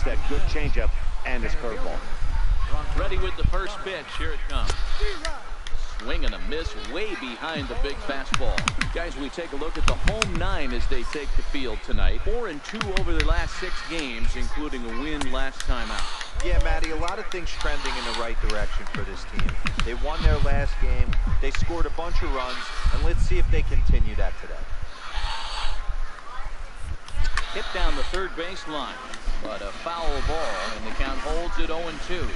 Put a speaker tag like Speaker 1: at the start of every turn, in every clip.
Speaker 1: that good changeup and his curveball.
Speaker 2: Ready with the first pitch. Here it comes. Swing and a miss way behind the big fastball. Guys, we take a look at the home 9 as they take the field tonight. 4-2 over their last 6 games, including a win last time out.
Speaker 3: Yeah, Matty, a lot of things trending in the right direction for this team. They won their last game. They scored a bunch of runs, and let's see if they continue that today.
Speaker 2: Hit down the third baseline, but a foul ball, and the count holds at 0-2.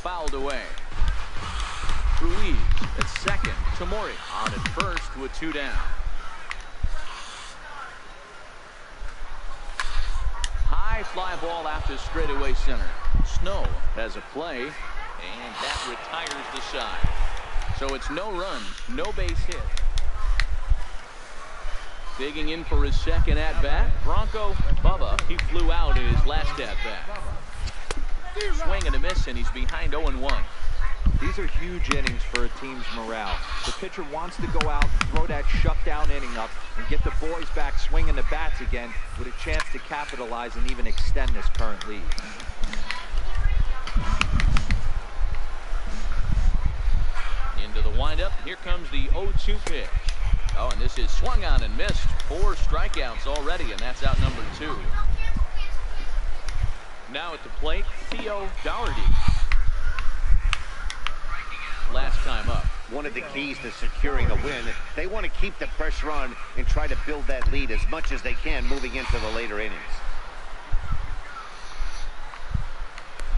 Speaker 2: Fouled away. Ruiz at second. Tamori on at first with 2 down. High fly ball out to straightaway center. Snow has a play, and that retires the side. So it's no runs, no base hit. Digging in for his second at-bat, Bronco Bubba. He flew out in his last at-bat. Swing and a miss, and he's behind 0-1.
Speaker 3: These are huge innings for a team's morale. The pitcher wants to go out, throw that shutdown inning up, and get the boys back swinging the bats again with a chance to capitalize and even extend this current lead.
Speaker 2: Into the windup. Here comes the 0-2 pitch. Oh, and this is swung on and missed. 4 strikeouts already, and that's out number 2. Now at the plate, Theo Dougherty. Last time up.
Speaker 1: One of the keys to securing a win, they want to keep the pressure on and try to build that lead as much as they can moving into the later innings.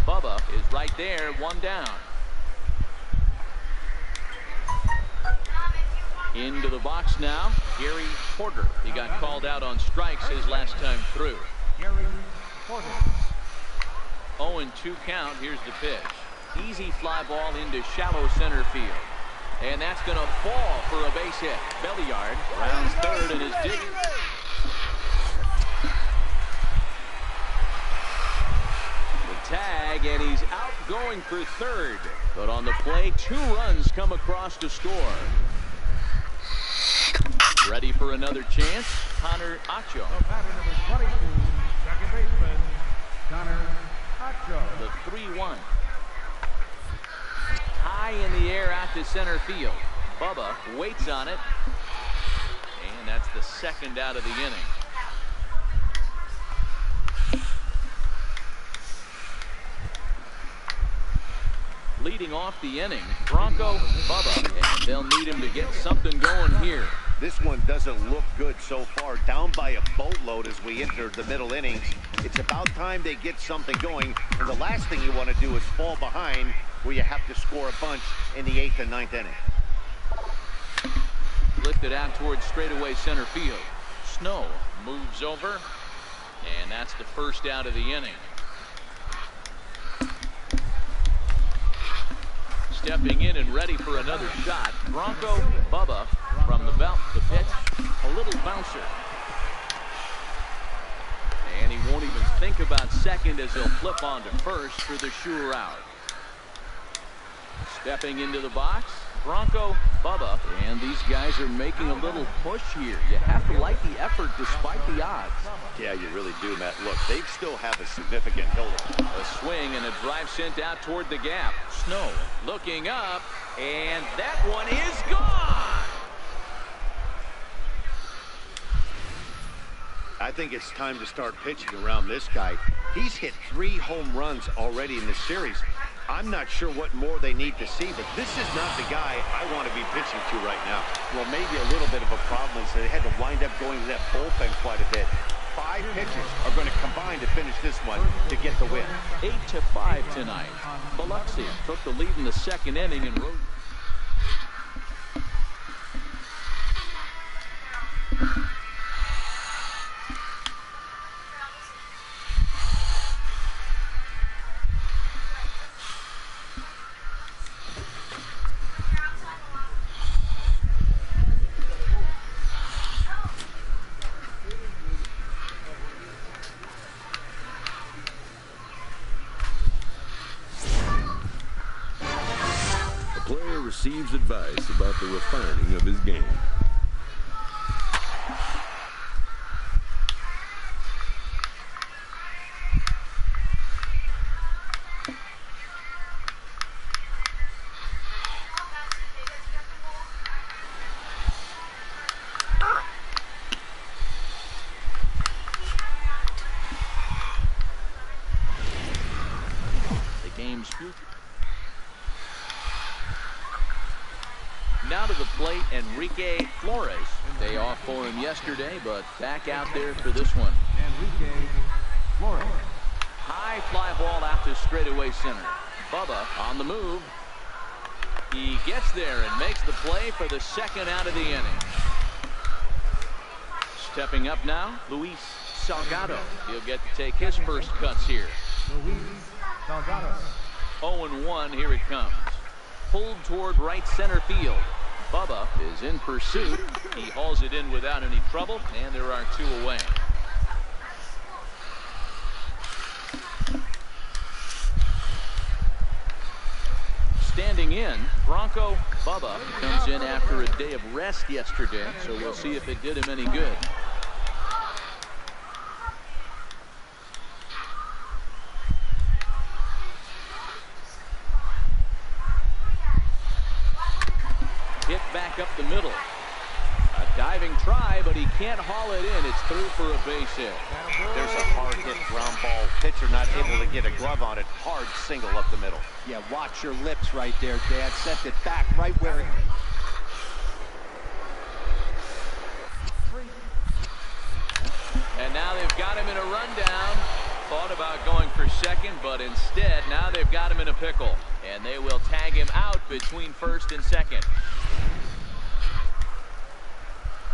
Speaker 2: Bubba is right there, 1 down. Into the box now, Gary Porter. He got called out on strikes his last time through.
Speaker 4: Gary Porter.
Speaker 2: 0-2 count. Here's the pitch. Easy fly ball into shallow center field. And that's going to fall for a base hit. Belliard rounds third and is digging. The tag, and he's out going for third. But on the play, 2 runs come across to score. Ready for another chance, Connor Acho.
Speaker 4: The batter number 22, second baseman, Connor Acho.
Speaker 2: The 3-1. High in the air out to center field. Bubba waits on it. And that's the second out of the inning. Leading off the inning, Bronco Bubba. And they'll need him to get something going here.
Speaker 1: This one doesn't look good so far. Down by a boatload as we enter the middle innings. It's about time they get something going. And the last thing you want to do is fall behind where you have to score a bunch in the 8th and 9th inning.
Speaker 2: Lifted out towards straightaway center field. Snow moves over. And that's the first out of the inning. Stepping in and ready for another shot, Bronco Bubba from the belt. The pitch, a little bouncer. And he won't even think about second as he'll flip on to first for the sure out. Stepping into the box, Bronco Bubba. And these guys are making a little push here. You have to like the effort despite the odds.
Speaker 1: Yeah, you really do, Matt. Look, they still have a significant hitter.
Speaker 2: A swing and a drive sent out toward the gap. Snow looking up, and that one is gone.
Speaker 1: I think it's time to start pitching around this guy. He's hit 3 home runs already in this series. I'm not sure what more they need to see, but this is not the guy I want to be pitching to right now. Well, maybe a little bit of a problem is they had to wind up going to that bullpen quite a bit. 5 pitches are going to combine to finish this one to get the win.
Speaker 2: 8-5 tonight. Biloxi took the lead in the second inning and rode.
Speaker 5: Play Dave's advice about the refining of his game.
Speaker 2: Now to the plate, Enrique Flores. Day off for him yesterday, but back out there for this one.
Speaker 4: Enrique Flores.
Speaker 2: High fly ball out to straightaway center. Bubba on the move. He gets there and makes the play for the second out of the inning. Stepping up now, Luis Salgado. He'll get to take his first cuts here.
Speaker 4: Luis Salgado.
Speaker 2: 0-1, here it comes. Pulled toward right center field. Bubba is in pursuit. He hauls it in without any trouble, and there are two away. Standing in, Bronco Bubba comes in after a day of rest yesterday, so we'll see if it did him any good. Hit back up the middle. A diving try, but he can't haul it in. It's through for a base hit.
Speaker 1: There's a hard hit ground ball. Pitcher not able to get a glove on it. Hard single up the middle.
Speaker 3: Yeah, watch your lips right there, Dad. Sent it back right where it...
Speaker 2: And now they've got him in a rundown. Thought about going for second, but instead now they've got him in a pickle. And they will tag him out between first and second.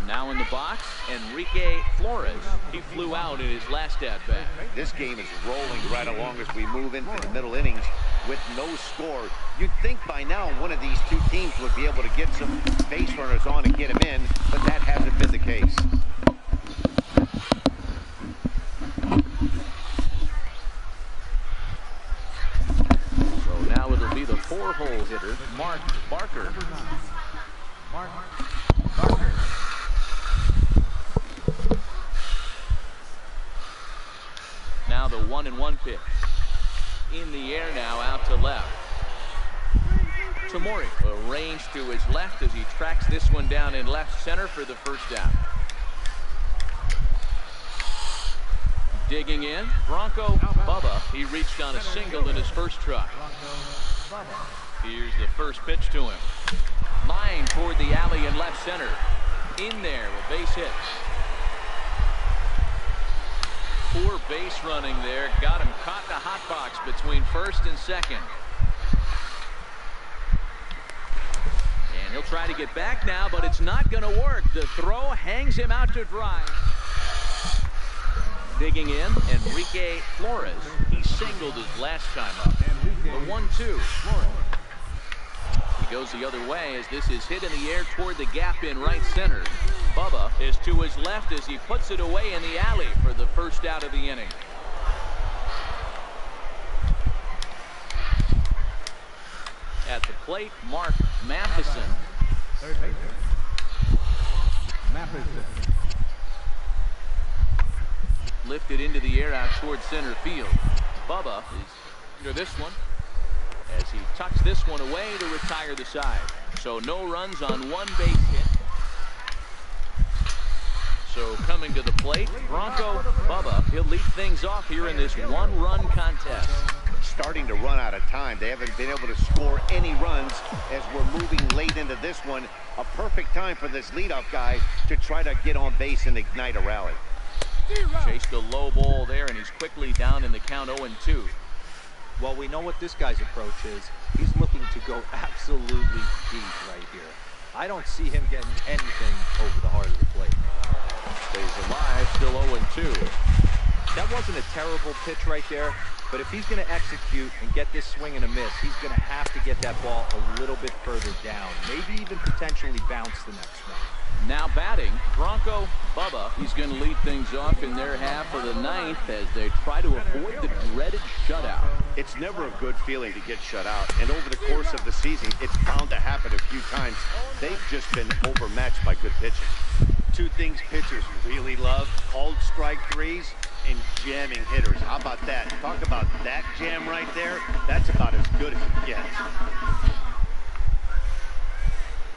Speaker 2: Now in the box, Enrique Flores. He flew out in his last at-bat.
Speaker 1: This game is rolling right along as we move into the middle innings with no score. You'd think by now one of these two teams would be able to get some base runners on and get him in, but that hasn't been the case.
Speaker 2: So now it'll be the four-hole hitter, Mark Barker.
Speaker 4: Mark Barker.
Speaker 2: Now the 1-1 pitch. In the air now, out to left. Tamori arranged to his left as he tracks this one down in left center for the first out. Digging in, Bronco Bubba. He reached on a single in his first try. Here's the first pitch to him. Line toward the alley in left center. In there, a base hit. Poor base running there. Got him caught in a hot box between first and second. And he'll try to get back now, but it's not going to work. The throw hangs him out to dry. Digging in, Enrique Flores. He singled his last time up. The 1-2. He goes the other way as this is hit in the air toward the gap in right center. Bubba is to his left as he puts it away in the alley for the first out of the inning. At the plate, Mark Matheson.
Speaker 4: Third baseman. Matheson.
Speaker 2: Lifted into the air out toward center field. Bubba is under this one as he tucks this one away to retire the side. So no runs on one base hit. So coming to the plate, Bronco Bubba. He'll lead things off here in this one-run contest.
Speaker 1: Starting to run out of time. They haven't been able to score any runs as we're moving late into this one. A perfect time for this leadoff guy to try to get on base and ignite a rally.
Speaker 2: Chased a low ball there, and he's quickly down in the count 0-2.
Speaker 3: Well, we know what this guy's approach is. He's looking to go absolutely deep right here. I don't see him getting anything over the heart of the plate.
Speaker 2: Stays alive, still 0-2.
Speaker 3: That wasn't a terrible pitch right there, but if he's going to execute and get this swing and a miss, he's going to have to get that ball a little bit further down, maybe even potentially bounce the next one.
Speaker 2: Now batting, Bronco Bubba. He's going to lead things off in their half of the ninth as they try to avoid the dreaded shutout.
Speaker 1: It's never a good feeling to get shut out, and over the course of the season, it's bound to happen a few times. They've just been overmatched by good pitching. Two things pitchers really love: called strike threes and jamming hitters. How about that? Talk about that jam right there. That's about as good as it gets.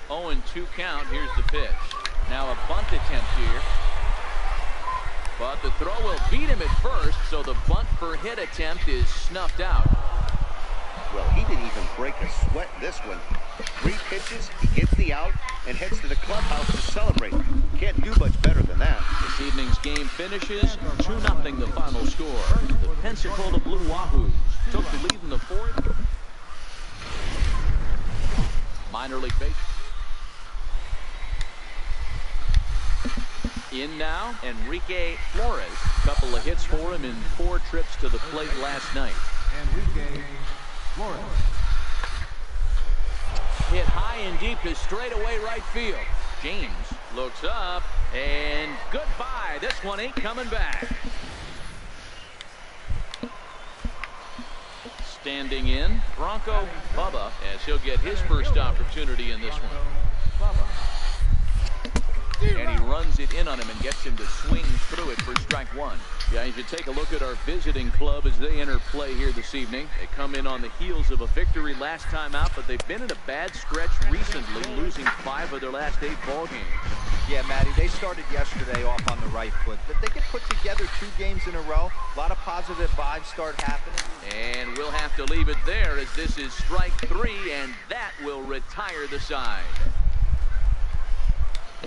Speaker 2: 0-2 count. Here's the pitch. Now a bunt attempt here. But the throw will beat him at first, so the bunt for hit attempt is snuffed out.
Speaker 1: Well, he didn't even break a sweat in this one. 3 pitches, he gets the out, and heads to the clubhouse to celebrate. Can't do much better than that.
Speaker 2: This evening's game finishes 2-0 the final score. The Pensacola Blue Wahoos took the lead in the 4th. Minor league baseball. In now, Enrique Flores. Couple of hits for him in 4 trips to the plate last night.
Speaker 4: Enrique Flores.
Speaker 2: Hit high and deep to straightaway right field. James looks up, and goodbye. This one ain't coming back. Standing in, Bronco Bubba, as he'll get his first opportunity in this one. And he runs it in on him and gets him to swing through it for strike 1. Guys, you take a look at our visiting club as they enter play here this evening. They come in on the heels of a victory last time out, but they've been in a bad stretch recently, losing 5 of their last 8 ball games.
Speaker 3: Yeah, Matty, they started yesterday off on the right foot. But they could put together 2 games in a row. A lot of positive vibes start happening.
Speaker 2: And we'll have to leave it there as this is strike 3, and that will retire the side.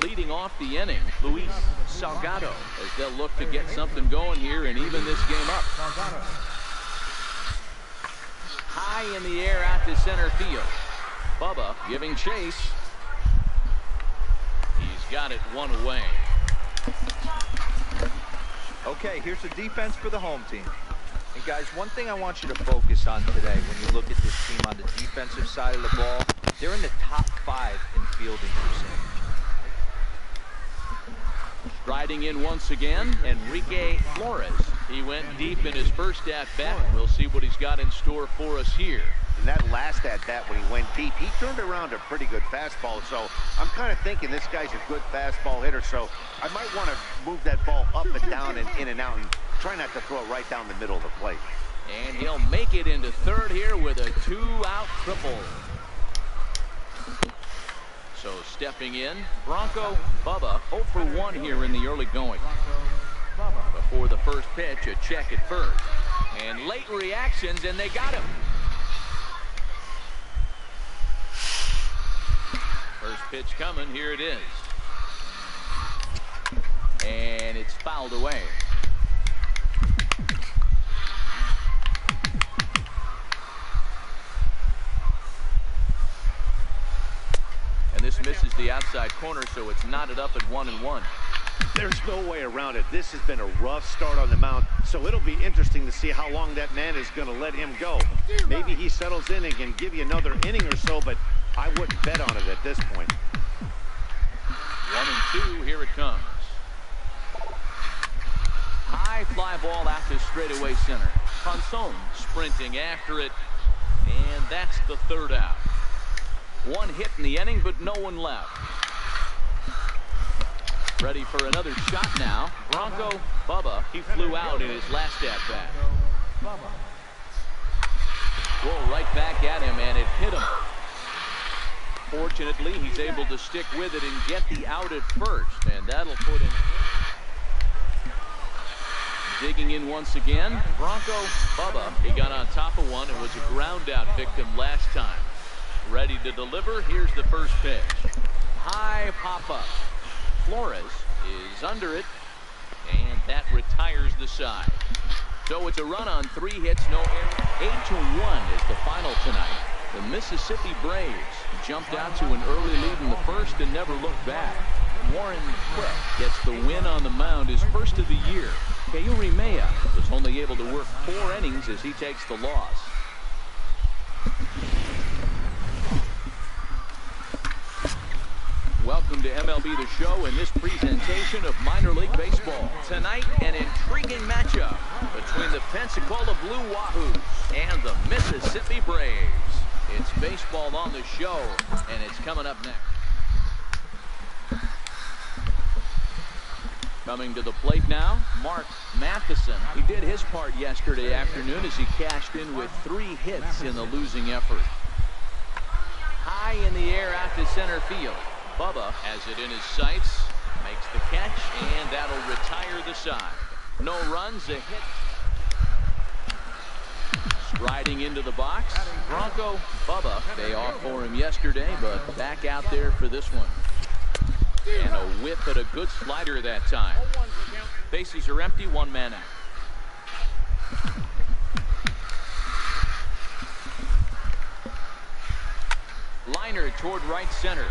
Speaker 2: Leading off the inning, Luis Salgado, as they'll look to get something going here and even this game up. High in the air out to center field. Bubba giving chase. He's got it 1 away.
Speaker 3: Okay, here's the defense for the home team. And guys, one thing I want you to focus on today when you look at this team on the defensive side of the ball, they're in the top 5 in fielding percentage.
Speaker 2: Striding in once again, Enrique Flores. He went deep in his first at-bat. We'll see what he's got in store for us here.
Speaker 1: In that last at-bat when he went deep, he turned around a pretty good fastball. So I'm kind of thinking this guy's a good fastball hitter. So I might want to move that ball up and down and in and out and try not to throw it right down the middle of the plate.
Speaker 2: And he'll make it into third here with a 2-out triple. So stepping in, Bronco Bubba 0 for 1 here in the early going. Before the first pitch, a check at first. And late reactions, and they got him. First pitch coming, here it is. And it's fouled away. And this misses the outside corner, so it's knotted up at 1-1.
Speaker 1: There's no way around it. This has been a rough start on the mound, so it'll be interesting to see how long that man is going to let him go. Maybe he settles in and can give you another inning or so, but I wouldn't bet on it at this point.
Speaker 2: 1-2, here it comes. High fly ball out to straightaway center. Ponson sprinting after it, and that's the 3rd out. 1 hit in the inning, but no one left. Ready for another shot now. Bronco Bubba, he flew out in his last at-bat. Roll right back at him, and it hit him. Fortunately, he's able to stick with it and get the out at first, and that'll put him. Digging in once again, Bronco Bubba. He got on top of one and was a ground out victim last time. Ready to deliver. Here's the first pitch. High pop up. Flores is under it, and that retires the side. So it's a run on 3 hits, no error. 8-1 is the final tonight. The Mississippi Braves jumped out to an early lead in the first and never looked back. Warren Quick gets the win on the mound, his first of the year. Keuri Mea was only able to work 4 innings as he takes the loss. Welcome to MLB The Show in this presentation of minor league baseball. Tonight, an intriguing matchup between the Pensacola Blue Wahoos and the Mississippi Braves. It's baseball on the show, and it's coming up next. Coming to the plate now, Mark Matheson. He did his part yesterday afternoon as he cashed in with 3 hits in the losing effort. High in the air out to center field. Bubba has it in his sights, makes the catch, and that'll retire the side. No runs, a hit. Striding into the box, Bronco Bubba. Day off for him yesterday, but back out there for this one. And a whip at a good slider that time. Bases are empty, 1 man out. Liner toward right center.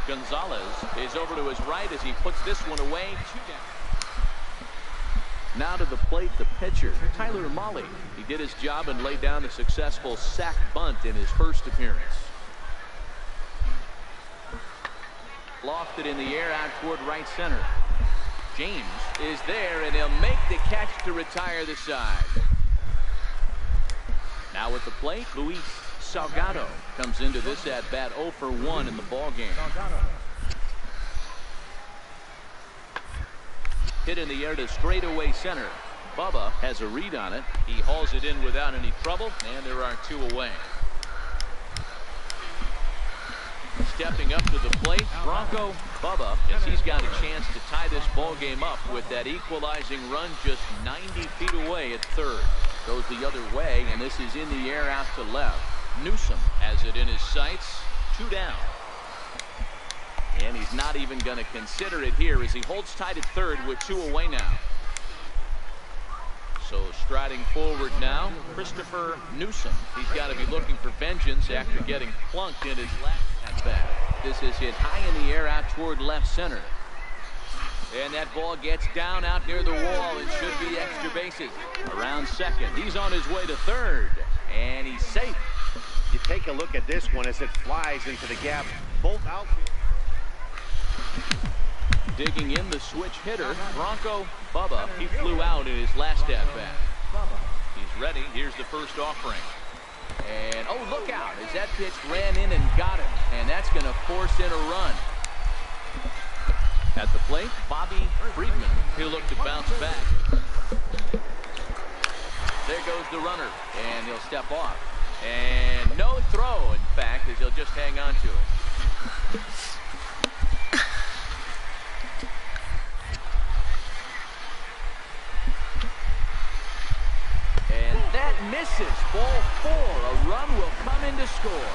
Speaker 2: Gonzalez is over to his right as he puts this one away. 2 down. Now to the plate, the pitcher, Tyler Mahle. He did his job and laid down a successful sac bunt in his first appearance. Lofted in the air out toward right center. James is there, and he'll make the catch to retire the side. Now at the plate, Luis Salgado comes into this at bat 0 for 1 in the ball game. Hit in the air to straightaway center. Bubba has a read on it. He hauls it in without any trouble, and there are 2 away. Stepping up to the plate, Bronco Bubba, as he's got a chance to tie this ball game up with that equalizing run just 90 feet away at third. Goes the other way, and this is in the air out to left. Newsom has it in his sights. 2 down. And he's not even going to consider it here as he holds tight at third with 2 away now. So striding forward now, Christopher Newsom. He's got to be looking for vengeance after getting plunked in his last at bat. This is hit high in the air out toward left center. And that ball gets down out near the wall and should be extra bases. Around second. He's on his way to third. And he's safe.
Speaker 1: You take a look at this one as it flies into the gap. Both out.
Speaker 2: Digging in the switch hitter, Bronco Bubba. He flew out in his last at-bat. He's ready. Here's the first offering. And, oh, look out, as that pitch ran in and got him. And that's going to force in a run. At the plate, Bobby Friedman. He'll look to bounce back. There goes the runner. And he'll step off. And no throw, in fact, as he'll just hang on to it. And that misses. Ball 4. A run will come in to score.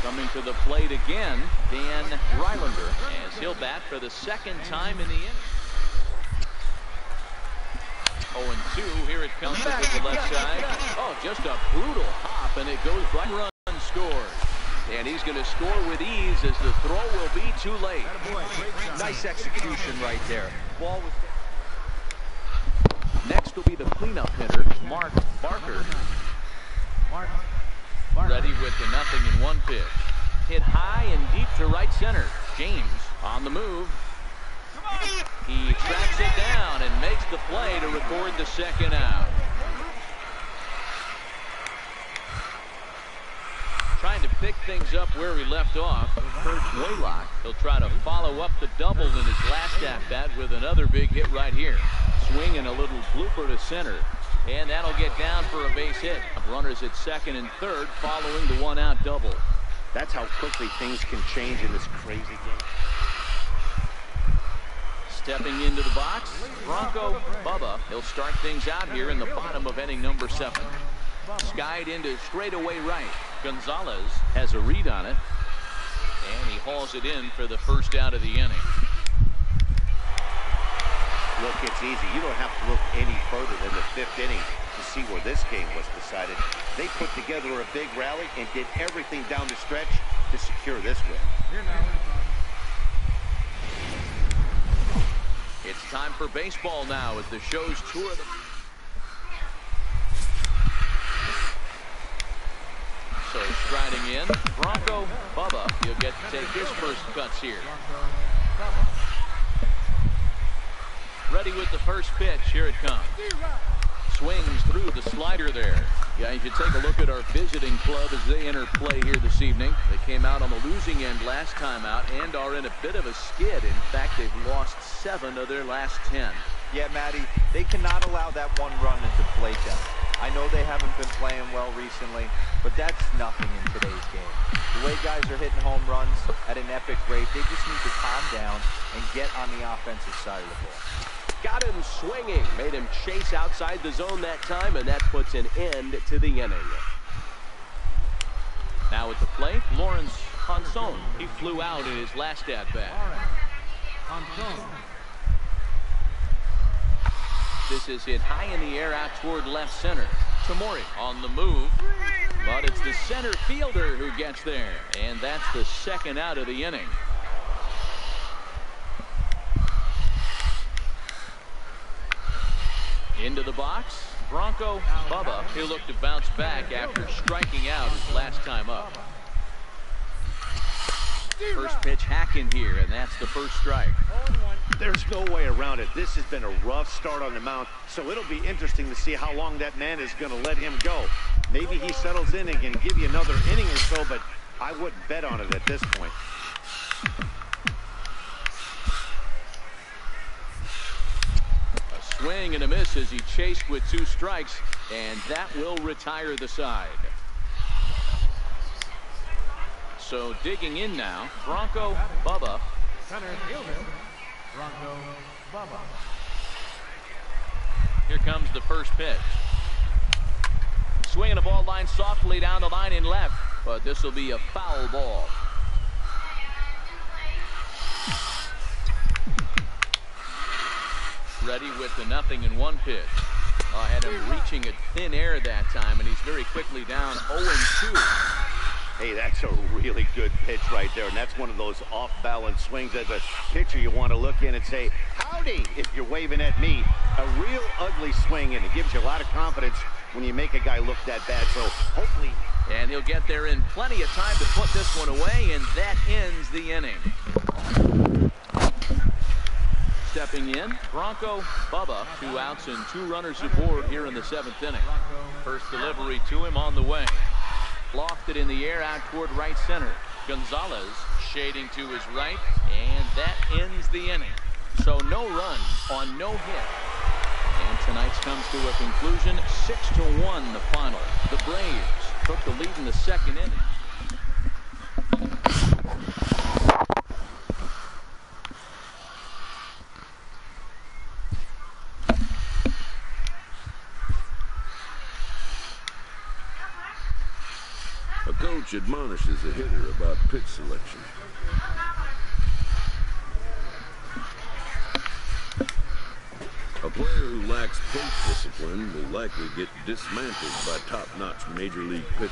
Speaker 2: Coming to the plate again, Dan Rylander, as he'll bat for the 2nd time in the inning. 0-2. Here it comes to the left side. Oh, just a brutal hop, and it goes right. Run scores. And he's going to score with ease as the throw will be too late.
Speaker 3: Nice execution right there. Ball was.
Speaker 2: Next will be the cleanup hitter, Mark Barker. Ready with the 0-1 pitch. Hit high and deep to right center. James on the move. He tracks it down and makes the play to record the 2nd out. Trying to pick things up where he left off. Kurt Waylock. He'll try to follow up the double in his last at-bat with another big hit right here. Swinging a little blooper to center. And that'll get down for a base hit. Runners at 2nd and 3rd following the 1-out double.
Speaker 1: That's how quickly things can change in this crazy game.
Speaker 2: Stepping into the box, Bronco Bubba. He'll start things out here in the bottom of inning number 7. Skied into straightaway right. Gonzalez has a read on it. And he hauls it in for the 1st out of the inning.
Speaker 1: Look, it's easy. You don't have to look any further than the 5th inning to see where this game was decided. They put together a big rally and did everything down the stretch to secure this win.
Speaker 2: It's time for baseball now as the show's tour of the... So Striding in, Bronco Bubba. He'll get to take his first cuts here. Ready with the first pitch. Here it comes. Swings through the slider there. Yeah, you should take a look at our visiting club as they enter play here this evening. They came out on the losing end last time out and are in a bit of a skid. In fact, they've lost 7 of their last 10.
Speaker 3: Yeah, Matty, they cannot allow that one run to deflate them. I know they haven't been playing well recently, but that's nothing in today's game. The way guys are hitting home runs at an epic rate, they just need to calm down and get on the offensive side of the ball.
Speaker 6: Got him swinging, made him chase outside the zone that time, and that puts an end to the inning.
Speaker 2: Now at the plate, Lawrence Hanson. He flew out in his last at-bat. This is hit high in the air out toward left center. Tamori on the move, but it's the center fielder who gets there, and that's the second out of the inning. Into the box, Bronco Bubba. He'll look to bounce back after striking out his last time up. First pitch hacking here, and that's the first strike.
Speaker 1: There's no way around it. This has been a rough start on the mound, so it'll be interesting to see how long that man is going to let him go. Maybe he settles in and can give you another inning or so, but I wouldn't bet on it at this point.
Speaker 2: Swing and a miss as he chased with 2 strikes, and that will retire the side. So digging in now, Bronco Bubba.
Speaker 4: Center fielder, Bronco Bubba.
Speaker 2: Here comes the first pitch. Swinging a ball line softly down the line in left, but this will be a foul ball. Ready with the 0-1 pitch. Had him reaching at thin air that time, and he's very quickly down 0-2.
Speaker 1: Hey, that's a really good pitch right there, and that's one of those off-balance swings. As a pitcher, you want to look in and say, howdy, if you're waving at me. A real ugly swing, and it gives you a lot of confidence when you make a guy look that bad, so hopefully...
Speaker 2: And he'll get there in plenty of time to put this one away, and that ends the inning. Stepping in, Bronco Bubba. 2 outs and 2 runners aboard here in the 7th inning. First delivery to him on the way. Lofted in the air out toward right center. Gonzalez shading to his right, and that ends the inning. So no run on no hit. And tonight's comes to a conclusion. 6-1 the final. The Braves took the lead in the 2nd inning.
Speaker 5: A coach admonishes a hitter about pitch selection. A player who lacks plate discipline will likely get dismantled by top-notch major league pitchers.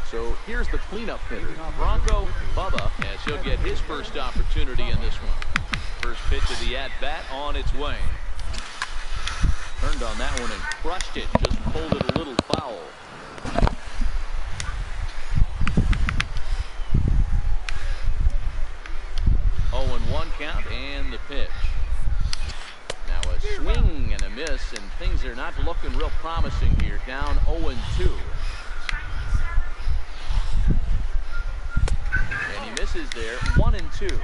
Speaker 2: So here's the cleanup hitter, Bronco Bubba, as he'll get his first opportunity in this one. First pitch of the at-bat on its way. Turned on that one and crushed it, just pulled it a little foul. One count and the pitch. Now a swing and a miss, and things are not looking real promising here. Down 0-2. And he misses there. 1-2.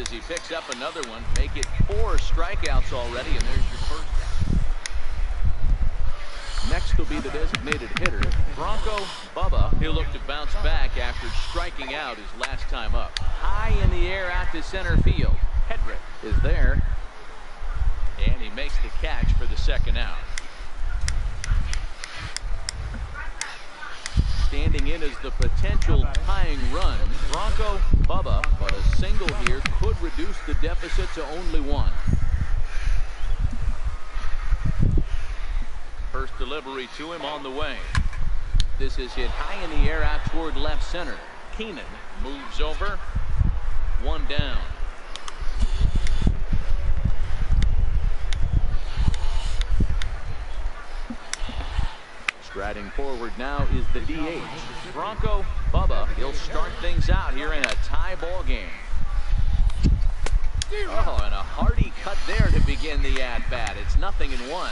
Speaker 2: as he picks up another one. Make it 4 strikeouts already, and there's your first. Next will be the designated hitter, Bronco Bubba. He'll look to bounce back after striking out his last time up. High in the air out to center field. Hedrick is there, and he makes the catch for the second out. Standing in as the potential tying run, Bronco Bubba, but a single here could reduce the deficit to only 1. First delivery to him on the way. This is hit high in the air out toward left center. Keenan moves over. 1 down. Striding forward now is the DH, Bronco Bubba. He'll start things out here in a tie ball game. Oh, and a hearty cut there to begin the at-bat. It's 0-1.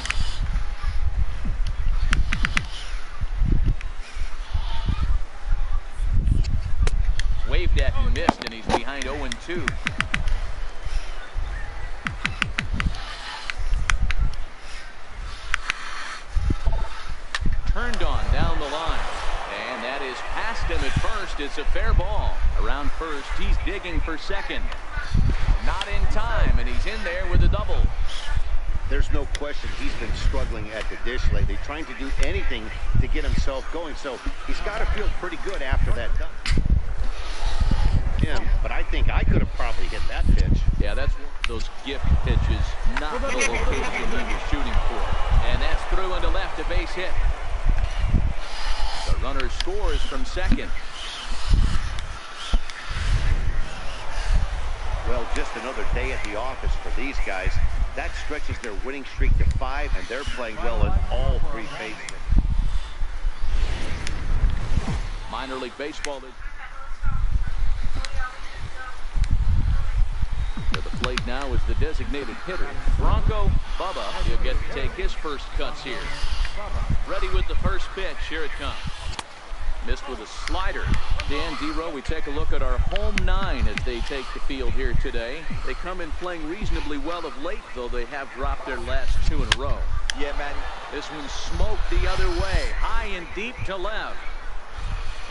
Speaker 2: Waved at and missed, and he's behind 0-2. Turned on down the line, and that is past him at first. It's a fair ball. Around first, he's digging for second. Not in time, and he's in there with a double.
Speaker 1: There's no question he's been struggling at the dish lately, trying to do anything to get himself going. So he's got to feel pretty good after that done. But I think I could have probably hit that pitch.
Speaker 2: Yeah, that's one of those gift pitches, not the location he was shooting for. And that's through into left, a base hit. The runner scores from second.
Speaker 1: Well, just another day at the office for these guys. That stretches their winning streak to 5, and they're playing well in all 3 phases.
Speaker 2: Minor League Baseball is. To the plate now is the designated hitter, Bronco Bubba. He'll get to take his first cuts here. Ready with the first pitch. Here it comes. Missed with a slider. Dan Dero, we take a look at our home 9 as they take the field here today. They come in playing reasonably well of late, though they have dropped their last 2 in a row.
Speaker 3: Yeah, man.
Speaker 2: This one smoked the other way, high and deep to left.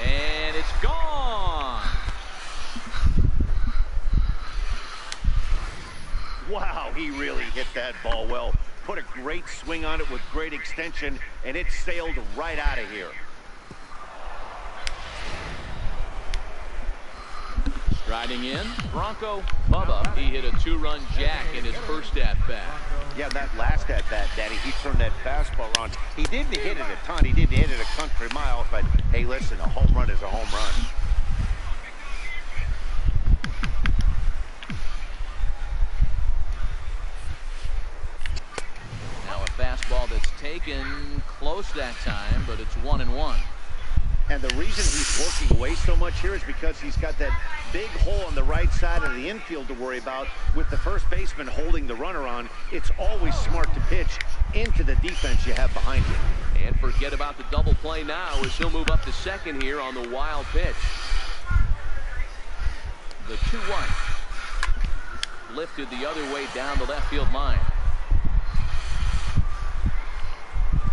Speaker 2: And it's gone.
Speaker 1: Wow, he really hit that ball well. Put a great swing on it with great extension, and it sailed right out of here.
Speaker 2: Striding in, Bronco Bubba. He hit a 2-run jack in his first at-bat.
Speaker 1: Yeah, that last at-bat, Daddy, he turned that fastball on. He didn't hit it a ton. He didn't hit it a country mile, but hey, listen, a home run is a home run.
Speaker 2: Now a fastball that's taken close that time, but it's 1-1.
Speaker 1: And the reason he's working away so much here is because he's got that big hole on the right side of the infield to worry about. With the first baseman holding the runner on, it's always smart to pitch into the defense you have behind you.
Speaker 2: And forget about the double play now as he'll move up to second here on the wild pitch. The 2-1. Lifted the other way down the left field line.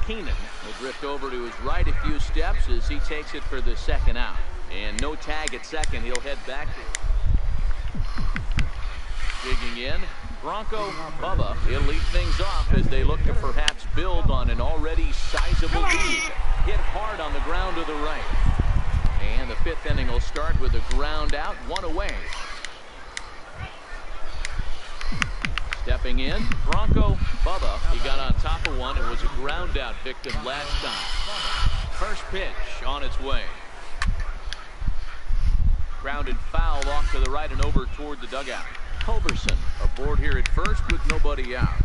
Speaker 2: Keenan will drift over to his right a few steps as he takes it for the second out. And no tag at second. He'll head back. Digging in, Bronco Bubba. He'll lead things off as they look to perhaps build on an already sizable lead. Hit hard on the ground to the right. And the 5th inning will start with a ground out, 1 away. Stepping in, Bronco Bubba. He got on top of one and was a ground out victim last time. First pitch on its way. Grounded foul off to the right and over toward the dugout. Culberson aboard here at first with nobody out.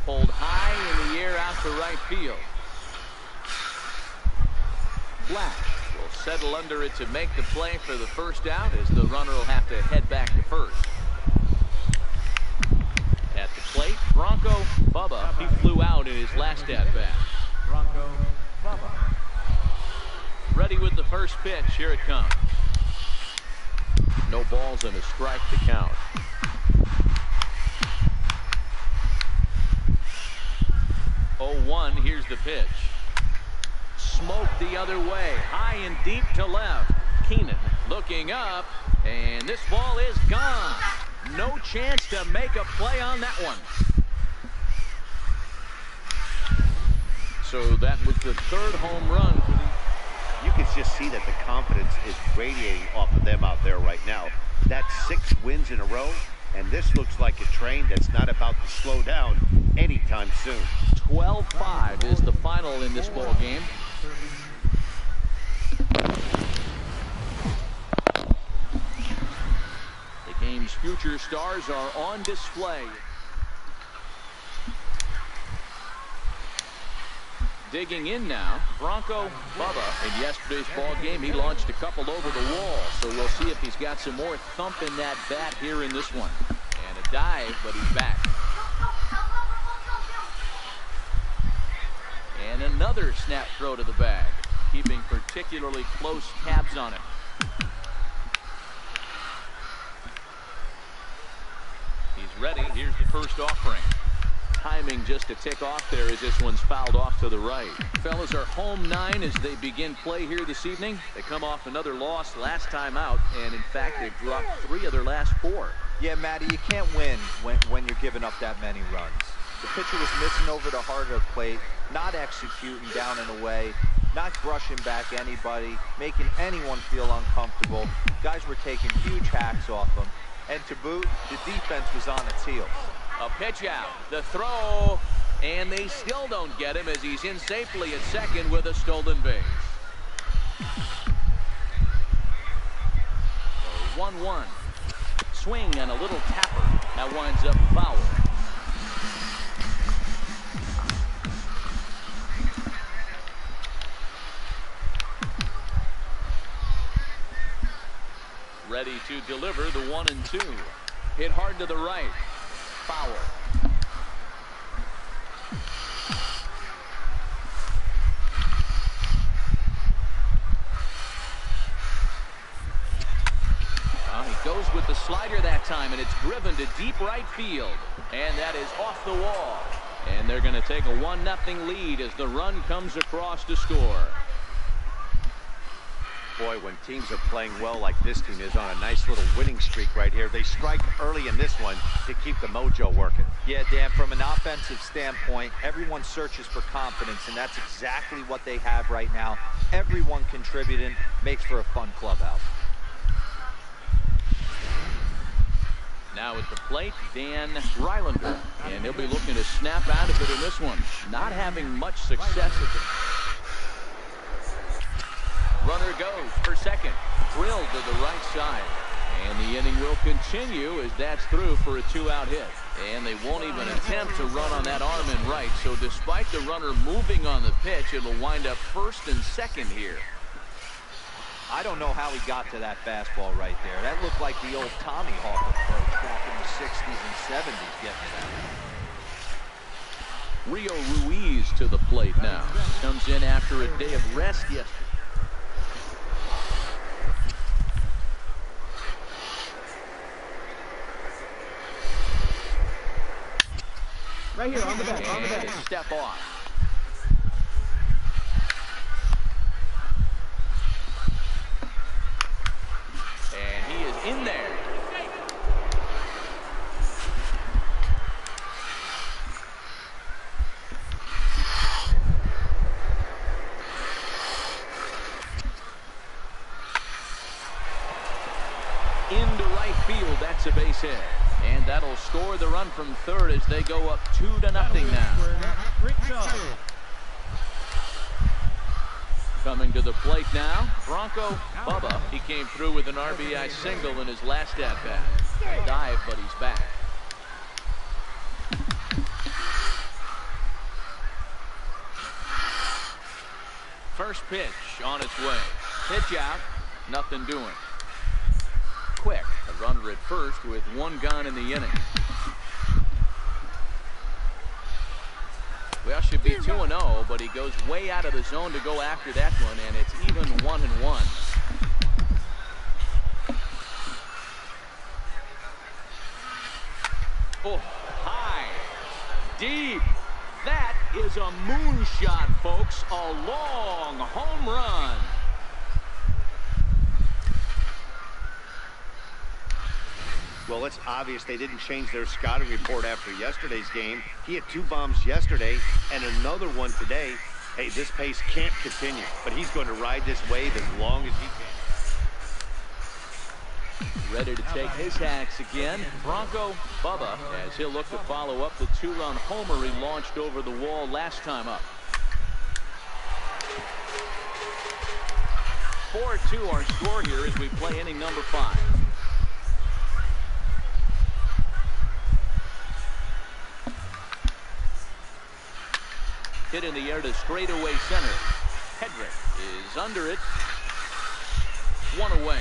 Speaker 2: Pulled high in the air out to right field. Black will settle under it to make the play for the first out as the runner will have to head back to first. At the plate, Bronco Bubba. He flew out in his last at-bat.
Speaker 4: Bronco Bubba.
Speaker 2: Ready with the first pitch. Here it comes. balls and a strike to count. Oh, 1, here's the pitch. Smoked the other way, high and deep to left. Keenan looking up, and this ball is gone. No chance to make a play on that one. So that was the 3rd home run for the...
Speaker 1: You can just see that the confidence is radiating off of them out there right now. That's 6 wins in a row, and this looks like a train that's not about to slow down anytime soon.
Speaker 2: 12-5 is the final in this ball game. The game's future stars are on display. Digging in now, Bronco Bubba. In yesterday's ball game, he launched a couple over the wall, so we'll see if he's got some more thump in that bat here in this one. And a dive, but he's back. And another snap throw to the bag, keeping particularly close tabs on it. He's ready. Here's the first offering. Timing just a tick off there as this one's fouled off to the right. Fellas are home 9 as they begin play here this evening. They come off another loss last time out, and in fact they've dropped 3 of their last 4.
Speaker 3: Yeah, Matty, you can't win when you're giving up that many runs. The pitcher was missing over the heart of the plate, not executing down and away, not brushing back anybody, making anyone feel uncomfortable. Guys were taking huge hacks off him. And to boot, the defense was on its heels.
Speaker 2: A pitch out, the throw, and they still don't get him as he's in safely at second with a stolen base. 1-1. Swing and a little tapper. That winds up foul. Ready to deliver the 1-2. Hit hard to the right. Foul. He goes with the slider that time, and it's driven to deep right field. And that is off the wall. And they're going to take a 1-0 lead as the run comes across to score.
Speaker 1: Boy, when teams are playing well like this team is on a nice little winning streak right here, they strike early in this one to keep the mojo working.
Speaker 3: Yeah, Dan, from an offensive standpoint, everyone searches for confidence, and that's exactly what they have right now. Everyone contributing makes for a fun clubhouse.
Speaker 2: Now at the plate, Dan Rylander, and he'll be looking to snap out of it in this one. Not having much success at the... Runner goes for second, drilled to the right side. And the inning will continue as that's through for a 2-out hit. And they won't even attempt to run on that arm in right. So despite the runner moving on the pitch, it'll wind up first and second here.
Speaker 3: I don't know how he got to that fastball right there. That looked like the old Tommy Hawk approach back in the 60s and 70s getting that.
Speaker 2: Rio Ruiz to the plate now. Comes in after a day of rest yesterday.
Speaker 4: Right here on the back, on the back.
Speaker 2: Step off. And he is in there. Into right field, that's a base hit. And that'll score the run from third as they go up 2-0 now. Coming to the plate now, Bronco Bubba. He came through with an RBI single in his last at-bat. Dive, but he's back. First pitch on its way. Pitch out, nothing doing. Quick, a runner at first with one gone in the inning. Well, should be 2-0, but he goes way out of the zone to go after that one, and it's even 1-1. Oh, high, deep. That is a moonshot, folks. A long home run.
Speaker 1: Well, it's obvious they didn't change their scouting report after yesterday's game. He had 2 bombs yesterday and another one today. Hey, this pace can't continue, but he's going to ride this wave as long as he can.
Speaker 2: Ready to take his hacks again. Bronco Bubba, as he'll look to follow up the 2-run homer he launched over the wall last time up. 4-2 our score here as we play inning number 5. Hit in the air to straightaway center. Hedrick is under it. 1 away.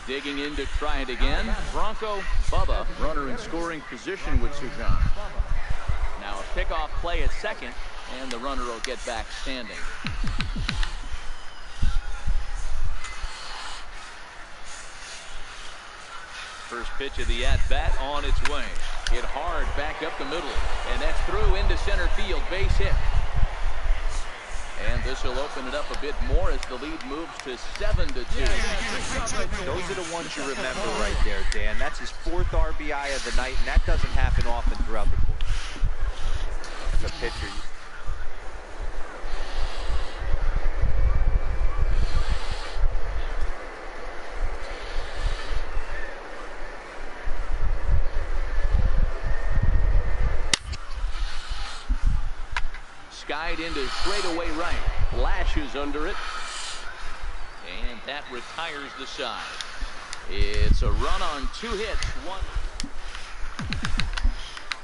Speaker 2: Digging in to try it again. Bronco Bubba, runner in scoring position with Sujan. Now a pickoff play at second, and the runner will get back standing. First pitch of the at-bat on its way. Hit hard back up the middle, and that's through into center field. Base hit. And this will open it up a bit more as the lead moves to 7-2.
Speaker 3: Those are the ones you remember right there, Dan. That's his 4th RBI of the night, and that doesn't happen often throughout the course. As a pitcher,
Speaker 2: skied into straightaway right. Lashes under it. And that retires the side. It's a run on 2 hits. 1.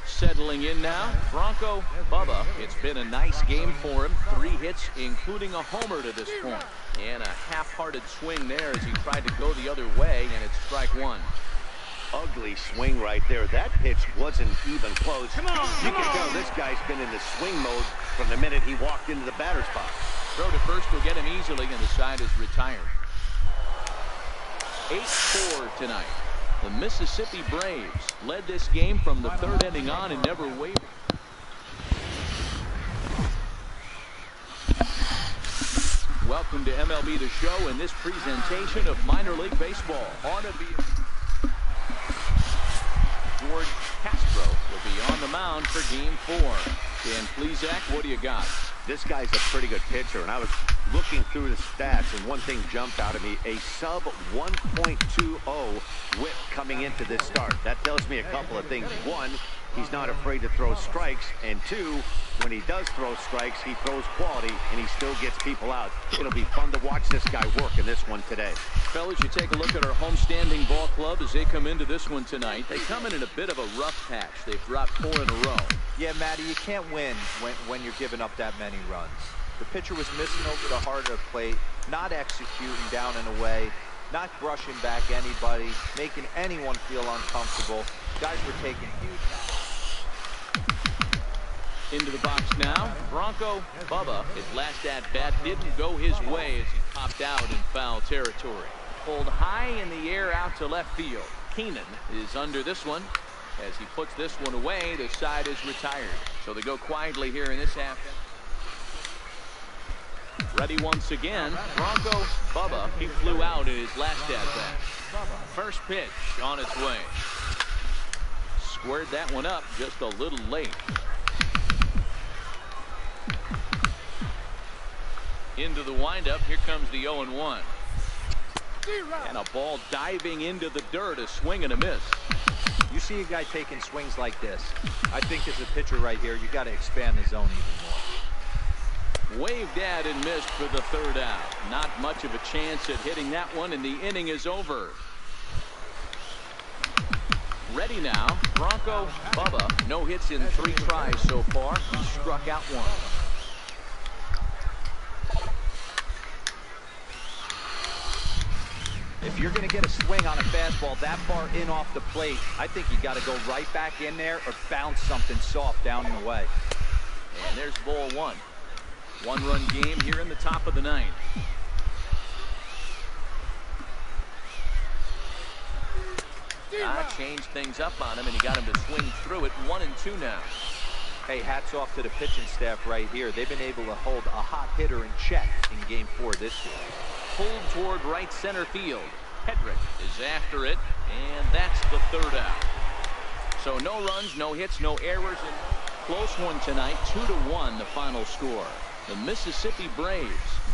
Speaker 2: Settling in now, Bronco Bubba. It's been a nice game for him. 3 hits, including a homer to this point. And a half-hearted swing there as he tried to go the other way, and it's strike 1.
Speaker 1: Ugly swing right there. That pitch wasn't even close. Come on, you can tell this guy's been in the swing mode from the minute he walked into the batter's box.
Speaker 2: Throw to first will get him easily, and the side is retired. 8-4 tonight. The Mississippi Braves led this game from the 3rd inning on and never wavered. Welcome to MLB The Show and this presentation of minor league baseball. On to be George Castro will be on the mound for game 4. Dan Plesac, what do you got?
Speaker 1: This guy's a pretty good pitcher, and I was looking through the stats, and one thing jumped out at me: a sub 1.20 whip coming into this start. That tells me a couple of things. 1, he's not afraid to throw strikes, and 2, when he does throw strikes, he throws quality, and he still gets people out. It'll be fun to watch this guy work in this one today.
Speaker 2: Fellas, you take a look at our homestanding ball club as they come into this one tonight. They come in a bit of a rough patch. They've dropped 4 in a row.
Speaker 3: Yeah, Matty, you can't win when you're giving up that many runs. The pitcher was missing over the heart of the plate, not executing down and away, not brushing back anybody, making anyone feel uncomfortable. Guys were taking huge.
Speaker 2: Into the box now, Bronco Bubba. His last at-bat didn't go his way as he popped out in foul territory. Pulled high in the air out to left field. Keenan is under this one. As he puts this one away, the side is retired. So they go quietly here in this half. Ready once again, Bronco Bubba. He flew out in his last at-bat. First pitch on its way. Squared that one up just a little late. Into the windup. Here comes the 0-1. And a ball diving into the dirt. A swing and a miss.
Speaker 3: You see a guy taking swings like this. I think as a pitcher right here, you got to expand the zone even more.
Speaker 2: Waved at and missed for the 3rd out. Not much of a chance at hitting that one, and the inning is over. Ready now, Bronco Bubba. No hits in 3 tries so far. He struck out 1.
Speaker 3: If you're going to get a swing on a fastball that far in off the plate, I think you got to go right back in there or bounce something soft down and away.
Speaker 2: And there's ball 1. 1-run game here in the top of the 9th. Changed things up on him, and he got him to swing through it. 1-2 now.
Speaker 3: Hey, hats off to the pitching staff right here. They've been able to hold a hot hitter in check in Game 4 this year.
Speaker 2: Pulled toward right center field. Hedrick is after it, and that's the third out. So no runs, no hits, no errors, and close one tonight. 2-1 the final score. The Mississippi Braves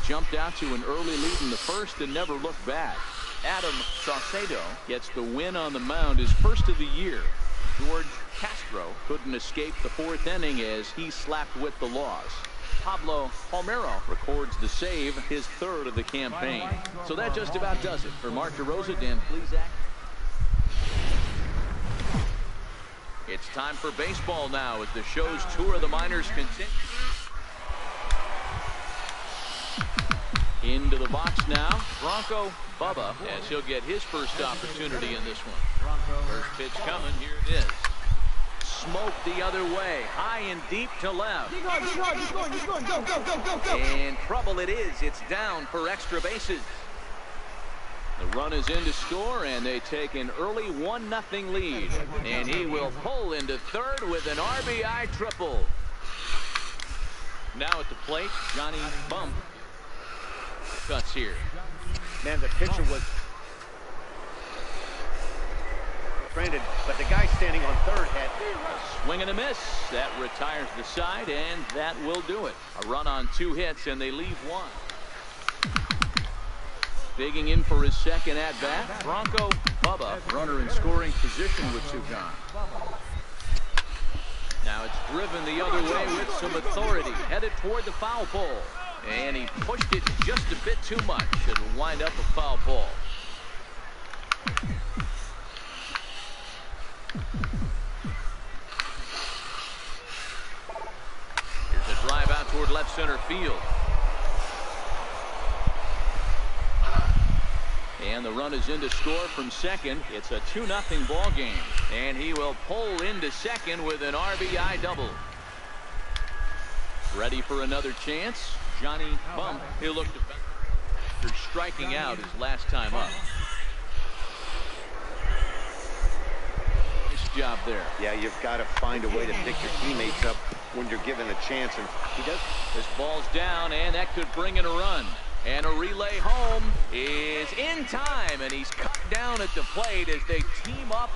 Speaker 2: jumped out to an early lead in the first and never looked back. Adam Saucedo gets the win on the mound, his first of the year. George Castro couldn't escape the fourth inning as he slapped with the loss. Pablo Palmeiro records the save, his third of the campaign. So that just about does it. For Mark DeRosa, Dan Plesac. It's time for baseball now as the show's tour of the minors continues. Into the box now, Bronco Bubba, as he'll get his first opportunity in this one. First pitch coming, here it is. Smoke the other way, high and deep to left. And trouble it is, it's down for extra bases. The run is in to score, and they take an early 1-0 lead. And he will pull into third with an RBI triple. Now at the plate, Johnny Bump cuts here.
Speaker 1: Man, the pitcher was stranded, but the guy standing on third had
Speaker 2: a swing and a miss. That retires the side, and that will do it. A run on 2 hits, and they leave 1. Digging in for his second at-bat, Bronco Bubba, runner in scoring position with 2 gone. Now it's driven the other way with some authority, headed toward the foul pole. And he pushed it just a bit too much. It'll wind up a foul ball. Here's a drive out toward left center field. And the run is in to score from second. It's a 2-0 ball game. And he will pull into second with an RBI double. Ready for another chance. Johnny Bump, he'll look after striking out his last time up. Nice job there.
Speaker 1: Yeah, you've got to find a way to pick your teammates up when you're given a chance, and he does.
Speaker 2: This ball's down, and that could bring in a run. And a relay home is in time, and he's cut down at the plate as they team up.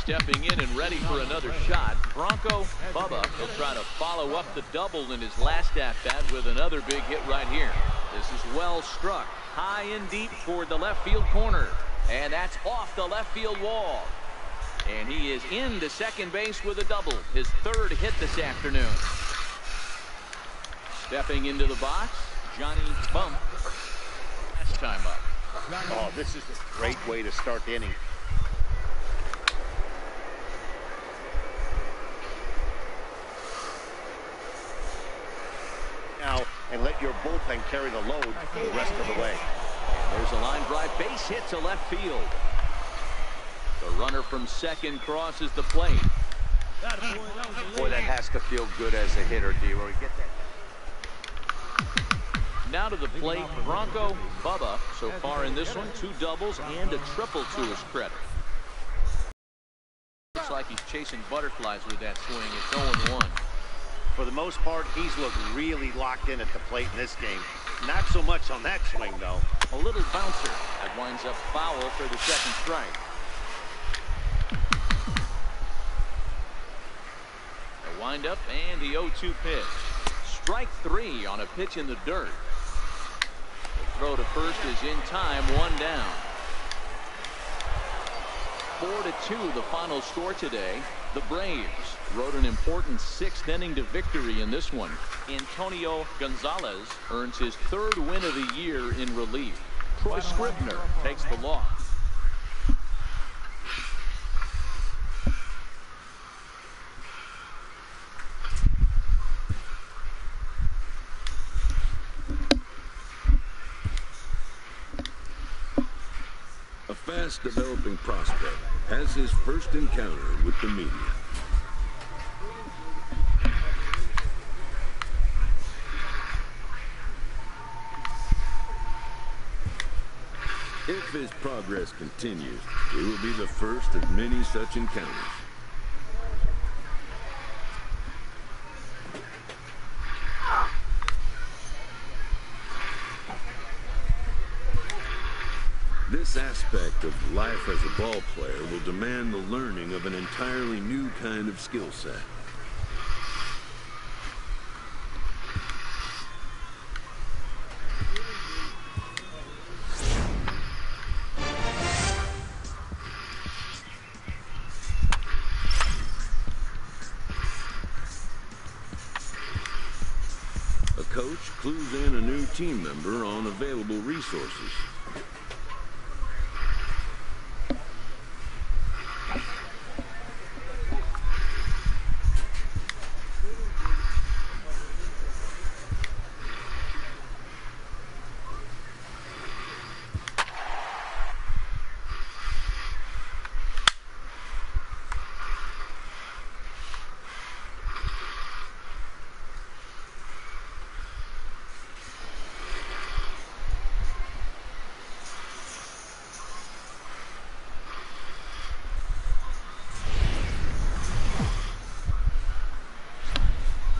Speaker 2: Stepping in and ready for another shot, Bronco Bubba will try to follow up the double in his last at-bat with another big hit right here. This is well struck, high and deep toward the left field corner. And that's off the left field wall. And he is into second base with a double, his third hit this afternoon. Stepping into the box, Johnny Bump. Last time up.
Speaker 1: Oh, this is a great way to start the inning. Now, and let your bullpen carry the load the rest of the way.
Speaker 2: There's a line drive, base hit to left field. The runner from second crosses the plate.
Speaker 1: Boy, that has to feel good as a hitter, D-Roy. Get that.
Speaker 2: Now to the plate, Bronco Bubba. So far in this one, 2 doubles and a triple to his credit. Looks like he's chasing butterflies with that swing. It's 0-1.
Speaker 1: For the most part, he's looked really locked in at the plate in this game. Not so much on that swing, though.
Speaker 2: A little bouncer that winds up foul for the second strike. The windup and the 0-2 pitch. Strike 3 on a pitch in the dirt. The throw to first is in time, 1 down. 4-2 the final score today. The Braves rode an important 6th inning to victory in this one. Antonio Gonzalez earns his 3rd win of the year in relief. Troy Scribner takes the loss.
Speaker 5: A fast-developing prospect has his first encounter with the media. If his progress continues, it will be the first of many such encounters. This aspect of life as a ball player will demand the learning of an entirely new kind of skill set. A coach clues in a new team member on available resources.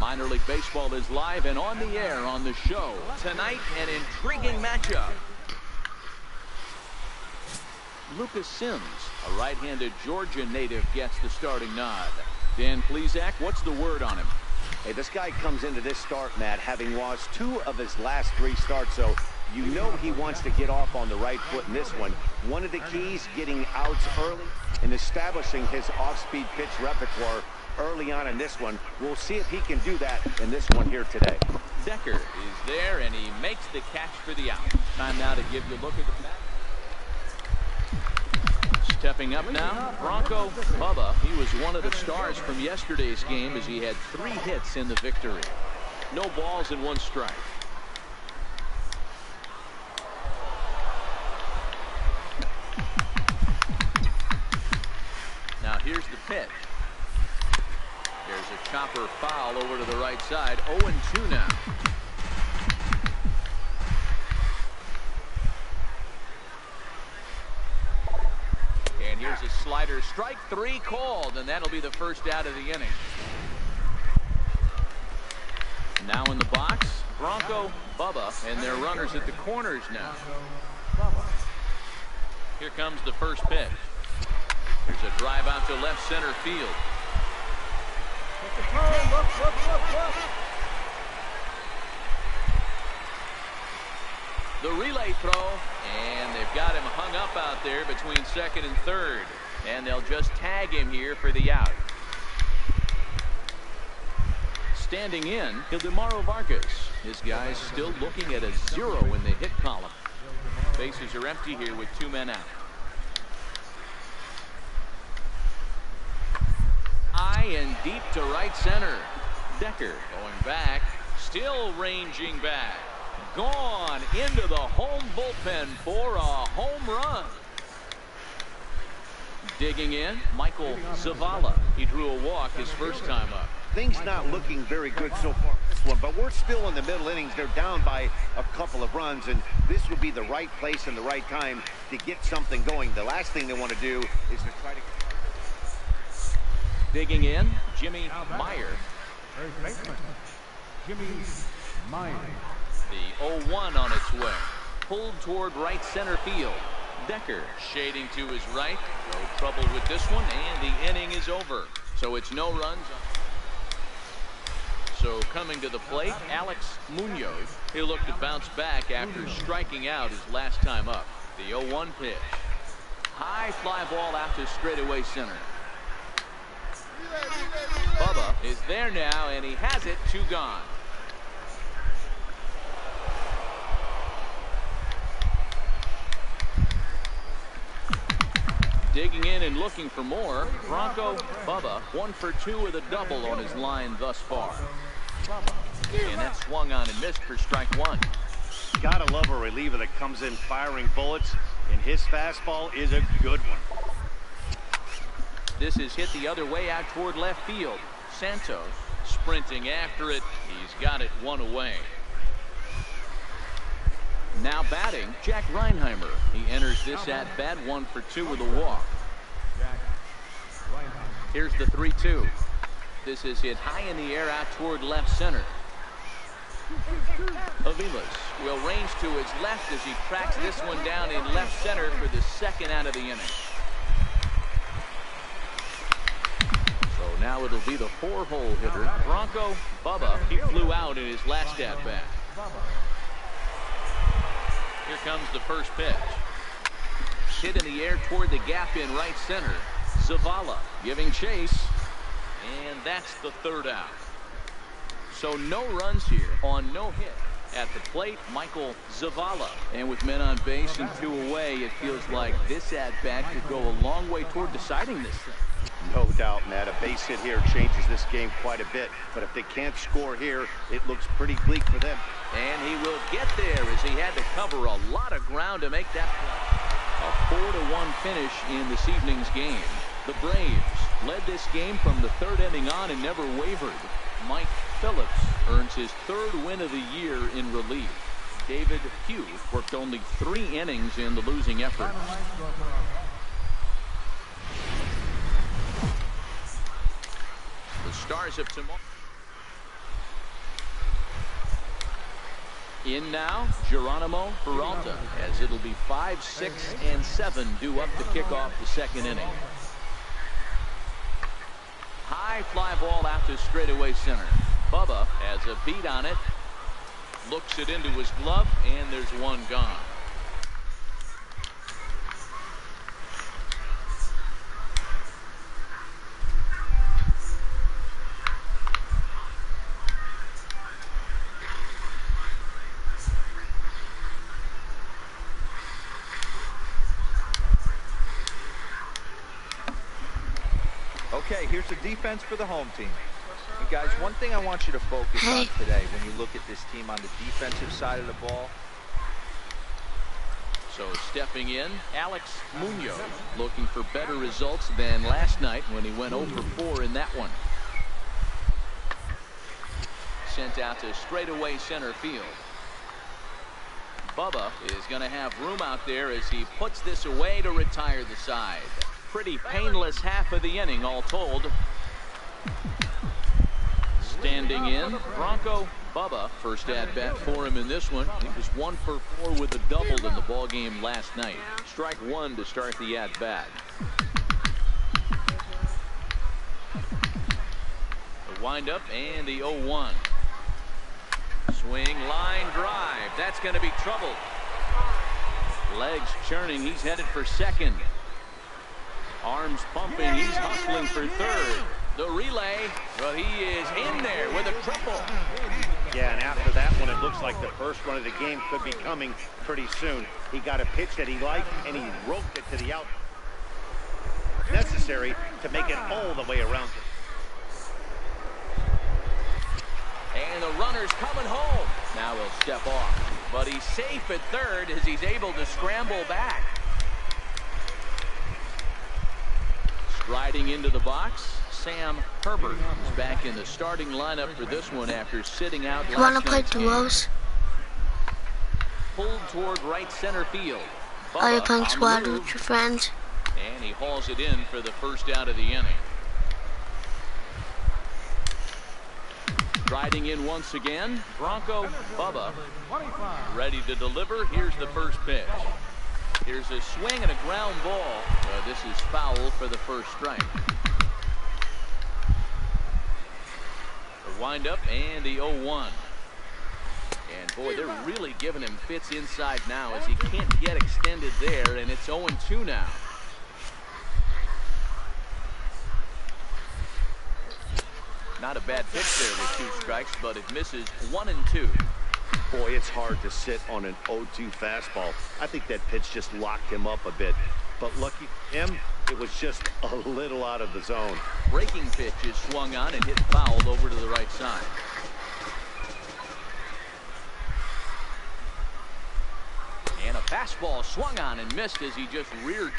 Speaker 2: Minor League Baseball is live and on the air on the show. Tonight, an intriguing matchup. Lucas Sims, a right-handed Georgia native, gets the starting nod. Dan Plesac, what's the word on him?
Speaker 1: Hey, this guy comes into this start, Matt, having lost 2 of his last 3 starts, so you know he wants to get off on the right foot in this one. One of the keys, getting outs early and establishing his off-speed pitch repertoire early on in this one. We'll see if he can do that in this one here today.
Speaker 2: Decker is there, and he makes the catch for the out. Time now to give you a look at the bat. Stepping up now, Bronco Bubba. He was one of the stars from yesterday's game as he had 3 hits in the victory. No balls and 1 strike. Now here's the pitch. There's a chopper foul over to the right side. 0-2 now. And here's a slider. Strike 3 called, and that'll be the first out of the inning. Now in the box, Bronco Bubba, and their runners at the corners now. Here comes the first pitch. There's a drive out to left center field. The relay throw, and they've got him hung up out there between second and third, and they'll just tag him here for the out. Standing in, Ildemaro Vargas. His guy's still looking at a 0 in the hit column. Bases are empty here with 2 men out. High and deep to right center. Decker going back, still ranging back. Gone into the home bullpen for a home run. Digging in, Michael Zavala. He drew a walk his first time up.
Speaker 1: Things not looking very good so far in this one, but we're still in the middle innings. They're down by a couple of runs, and this would be the right place and the right time to get something going. The last thing they want to do is to try to...
Speaker 2: Digging in, Jimmy Meyer.
Speaker 4: First baseman, Jimmy Meyer.
Speaker 2: The 0-1 on its way. Pulled toward right center field. Decker shading to his right. No trouble with this one, and the inning is over. So it's no runs. So coming to the plate, Alex Munoz. He'll look to bounce back after striking out his last time up. The 0-1 pitch. High fly ball out to straightaway center. Bubba is there now, and he has it. 2 gone. Digging in and looking for more. Bronco Bubba 1 for 2 with a double on his line thus far. And that swung on and missed for strike 1.
Speaker 1: Gotta love a reliever that comes in firing bullets, and his fastball is a good one.
Speaker 2: This is hit the other way out toward left field. Santos sprinting after it. He's got it 1 away. Now batting, Jack Reinheimer. He enters this at-bat 1 for 2 with a walk. Here's the 3-2. This is hit high in the air out toward left center. Aviles will range to his left as he tracks this one down in left center for the second out of the inning. So now it'll be the 4-hole hitter, Bronco Bubba. He flew out in his last at-bat. Here comes the first pitch. Hit in the air toward the gap in right center. Zavala giving chase. And that's the 3rd out. So no runs here on no hit. At the plate, Michael Zavala. And with men on base and 2 away, it feels like this at-bat could go a long way toward deciding this thing.
Speaker 1: No doubt, Matt. A base hit here changes this game quite a bit. But if they can't score here, it looks pretty bleak for them.
Speaker 2: And he will get there as he had to cover a lot of ground to make that play. A 4-1 finish in this evening's game. The Braves led this game from the 3rd inning on and never wavered. Mike Phillips earns his 3rd win of the year in relief. David Hughes worked only 3 innings in the losing effort. The Stars of tomorrow. In now, Geronimo Peralta, as it'll be 5, 6, and 7 due up to kick off the 2nd inning. High fly ball out to straightaway center. Bubba has a beat on it. Looks it into his glove, and there's one gone.
Speaker 3: Okay, here's the defense for the home team. And guys, one thing I want you to focus on today when you look at this team on the defensive side of the ball.
Speaker 2: So stepping in, Alex Munoz, looking for better results than last night when he went 0 for 4 in that one. Sent out to straightaway center field. Bubba is going to have room out there as he puts this away to retire the side. Pretty painless half of the inning all told. Standing in, Bronco Bubba. First at bat for him in this one. He was 1 for 4 with a double in the ball game last night. Strike 1 to start the at bat. The windup and the 0-1. Swing, line drive. That's going to be trouble. Legs churning. He's headed for second. Arms pumping. He's hustling for third. The relay. Well, he is in there with a triple.
Speaker 1: Yeah, and after that one, it looks like the first run of the game could be coming pretty soon. He got a pitch that he liked, and he roped it to the out. Necessary to make it all the way around it.
Speaker 2: And the runner's coming home. Now he'll step off. But he's safe at third as he's able to scramble back. Striding into the box, Sam Herbert is back in the starting lineup for this one after sitting out last night.
Speaker 7: You want to play duos?
Speaker 2: Pulled toward right center field.
Speaker 7: Are you
Speaker 2: Bubba
Speaker 7: playing
Speaker 2: on the
Speaker 7: squad
Speaker 2: move,
Speaker 7: with your friends?
Speaker 2: and he hauls it in for the first out of the inning. Riding in once again, Bronco Bubba, ready to deliver. Here's the first pitch. Here's a swing and a ground ball. This is foul for the first strike. The windup and the 0-1. And boy, they're really giving him fits inside now as he can't get extended there, and it's 0-2 now. Not a bad pitch there with 2 strikes, but it misses 1 and 2.
Speaker 1: Boy, it's hard to sit on an 0-2 fastball. I think that pitch just locked him up a bit. But lucky for him, it was just a little out of the zone.
Speaker 2: Breaking pitch is swung on and hit fouled over to the right side. And a fastball swung on and missed as he just reared.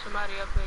Speaker 8: Somebody up there.